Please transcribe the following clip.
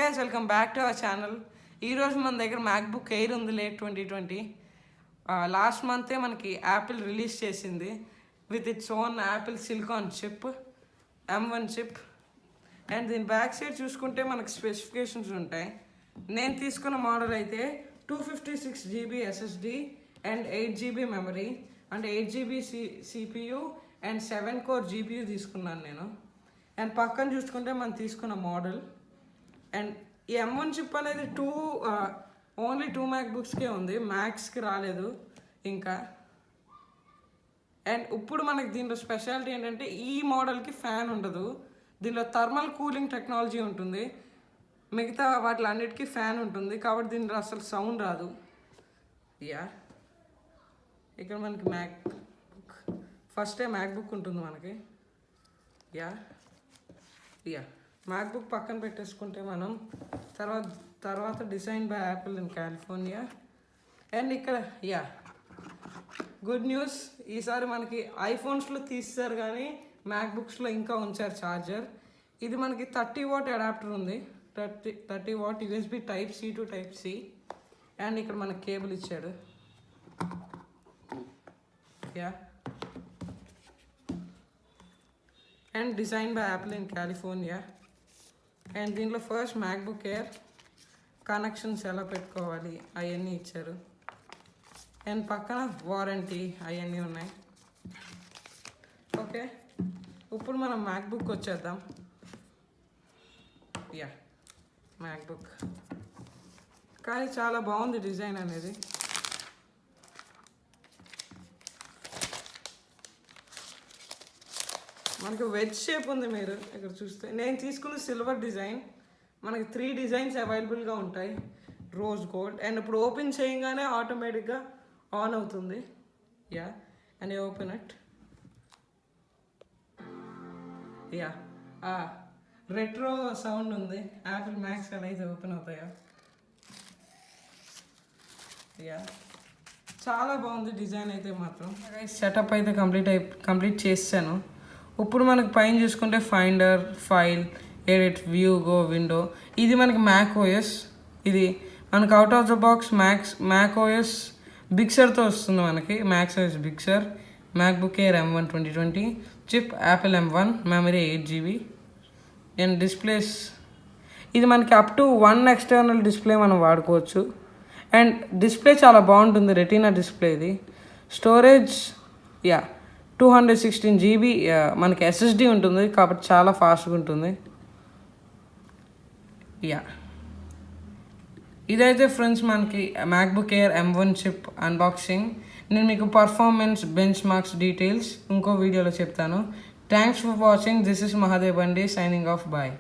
guys, welcome back to our channel. ఈరోజు మన దగ్గర మ్యాక్బుక్ ఎయిర్ ఉంది లేట్ 2020. లాస్ట్ మంతే మనకి యాపిల్ రిలీజ్ చేసింది with its own Apple silicon chip M1 chip. And దీని బ్యాక్ సైడ్ చూసుకుంటే మనకి స్పెసిఫికేషన్స్ ఉంటాయి. నేను తీసుకున్న మోడల్ అయితే 256 GB SSD and 8 GB memory and 8 GB CPU and 7 core GPU తీసుకున్నాను నేను. అండ్ పక్కన చూసుకుంటే మనం తీసుకున్న మోడల్. అండ్ ఈ M1 చిప్ అనేది ఓన్లీ 2 మ్యాక్బుక్స్కే ఉంది, మ్యాక్స్కి రాలేదు ఇంకా. అండ్ ఇప్పుడు మనకి దీంట్లో స్పెషాలిటీ ఏంటంటే ఈ మోడల్కి ఫ్యాన్ ఉండదు, దీనిలో థర్మల్ కూలింగ్ టెక్నాలజీ ఉంటుంది. మిగతా వాటి అన్నిటికీ ఫ్యాన్ ఉంటుంది కాబట్టి దీంట్లో అసలు సౌండ్ రాదు. ఇక్కడ మనకి ఫస్టే మ్యాక్బుక్ ఉంటుంది మనకి. మ్యాక్బుక్ పక్కన పెట్టేసుకుంటే మనం తర్వాత design by Apple in California. And ఇక్కడ గుడ్ న్యూస్, ఈసారి మనకి ఐఫోన్స్లో తీస్తారు కానీ మ్యాక్బుక్స్లో ఇంకా ఉంచారు ఛార్జర్. ఇది మనకి 30 వాట్ అడాప్టర్ ఉంది, 30 what USB Type-C to Type-C. And ఇక్కడ మనకి కేబుల్ ఇచ్చాడు. And design by Apple in California. And దీంట్లో ఫస్ట్ మ్యాక్బుక్ ఎయిర్ కనెక్షన్స్ ఎలా పెట్టుకోవాలి అవన్నీ ఇచ్చారు. అండ్ పక్కన వారంటీ అవన్నీ ఉన్నాయి. ఓకే, ఇప్పుడు మనం మ్యాక్బుక్ వచ్చేద్దాం. మ్యాక్బుక్ కానీ చాలా బాగుంది డిజైన్ అనేది. మనకి వెజ్ షేప్ ఉంది, మీరు ఇక్కడ చూస్తే. నేను తీసుకున్న సిల్వర్ డిజైన్. మనకి 3 డిజైన్స్ అవైలబుల్గా ఉంటాయి, రోజ్ గోల్డ్. అండ్ ఇప్పుడు ఓపెన్ చేయగానే ఆటోమేటిక్గా ఆన్ అవుతుంది. And open it. Retro sound ఉంది. యాపిల్ మ్యాక్స్ ఎలా అయితే ఓపెన్ అవుతాయో. చాలా బాగుంది డిజైన్ అయితే మాత్రం. సెటప్ అయితే కంప్లీట్ చేసాను. ఇప్పుడు మనకి పైన చూసుకుంటే finder, file, edit, view, go, window. ఇది మనకి మ్యాక్ ఓఎస్. ఇది మనకి out of the box Mac OS బిగ్సర్తో వస్తుంది మనకి. Mac OS Big Sur, MacBook air M1 2020 chip, Apple M1, memory 8 GB. And displays ఇది మనకి అప్ టు 1 ఎక్స్టర్నల్ డిస్ప్లే మనం వాడుకోవచ్చు. అండ్ డిస్ప్లే చాలా బాగుంటుంది, రెటీనా డిస్ప్లే ఇది. స్టోరేజ్ 216 GB మనకి SSD ఉంటుంది కాబట్టి చాలా ఫాస్ట్గా ఉంటుంది. ఇదైతే ఫ్రెండ్స్ మనకి MacBook air M1 chip unboxing. నేను మీకు పర్ఫార్మెన్స్, బెంచ్ మార్క్స్ డీటెయిల్స్ ఇంకో వీడియోలో చెప్తాను. Thanks for watching. This is Mahadev బండి సైనింగ్ ఆఫ్. బాయ్.